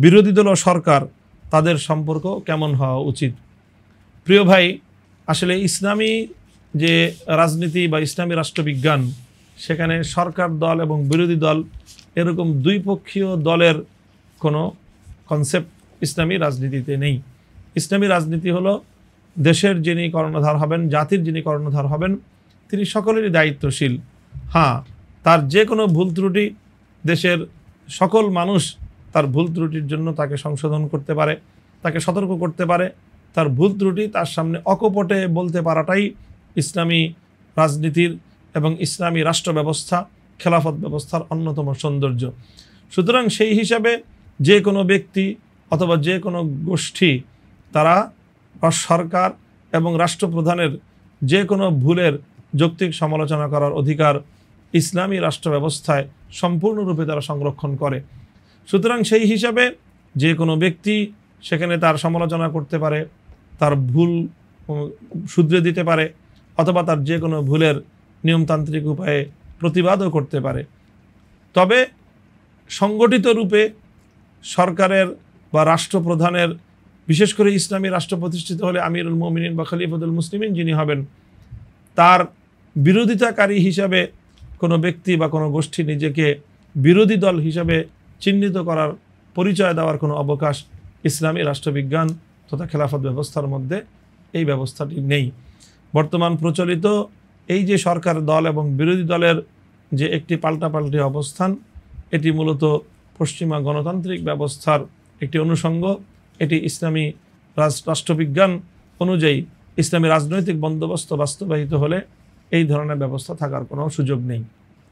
বিরোধী দল ও সরকার তাদের সম্পর্ক কেমন হওয়া উচিত? প্রিয় ভাই, আসলে ইসলামী যে রাজনীতি বা ইসলামী রাষ্ট্রবিজ্ঞান, সেখানে সরকার দল এবং বিরোধী দল এরকম দুই পক্ষীয় দলের কোনো কনসেপ্ট ইসলামী রাজনীতিতে নেই। ইসলামী রাজনীতি হলো দেশের যিনি কর্ণধার হবেন, জাতির যিনি কর্ণধার হবেন, তিনি সকলেরই দায়িত্বশীল। হ্যাঁ, তার যে কোনো ভুল ত্রুটি দেশের সকল মানুষ তার ভুল ত্রুটির জন্য তাকে সংশোধন করতে পারে, তাকে সতর্ক করতে পারে। তার ভুল ত্রুটি তার সামনে অকপটে বলতে পারাটাই ইসলামী রাজনীতির এবং ইসলামী রাষ্ট্র ব্যবস্থা, খেলাফত ব্যবস্থার অন্যতম সৌন্দর্য। সুতরাং সেই হিসাবে যে কোনো ব্যক্তি অথবা যে কোনো গোষ্ঠী তারা সরকার এবং রাষ্ট্রপ্রধানের যে কোনো ভুলের যৌক্তিক সমালোচনা করার অধিকার ইসলামী রাষ্ট্র ব্যবস্থায় সম্পূর্ণরূপে তারা সংরক্ষণ করে। সুতরাং সেই হিসাবে যে কোনো ব্যক্তি সেখানে তার সমালোচনা করতে পারে, তার ভুল শুধরে দিতে পারে, অথবা তার যে কোনো ভুলের নিয়মতান্ত্রিক উপায়ে প্রতিবাদও করতে পারে। তবে সংগঠিত রূপে সরকারের বা রাষ্ট্রপ্রধানের, বিশেষ করে ইসলামী রাষ্ট্র প্রতিষ্ঠিত হলে আমিরুল মুমিনিন বা খলিফাতুল মুসলিমিন যিনি হবেন, তার বিরোধিতাকারী হিসাবে কোনো ব্যক্তি বা কোনো গোষ্ঠী নিজেকে বিরোধী দল হিসাবে চিহ্নিত করার, পরিচয় দেওয়ার কোনো অবকাশ ইসলামী রাষ্ট্রবিজ্ঞান তথা খেলাফত ব্যবস্থার মধ্যে এই ব্যবস্থাটি নেই। বর্তমান প্রচলিত এই যে সরকার দল এবং বিরোধী দলের যে একটি পাল্টাপাল্টি অবস্থান, এটি মূলত পশ্চিমা গণতান্ত্রিক ব্যবস্থার একটি অনুষঙ্গ। এটি ইসলামী রাষ্ট্রবিজ্ঞান অনুযায়ী ইসলামী রাজনৈতিক বন্দোবস্ত বাস্তবায়িত হলে এই ধরনের ব্যবস্থা থাকার কোনো সুযোগ নেই।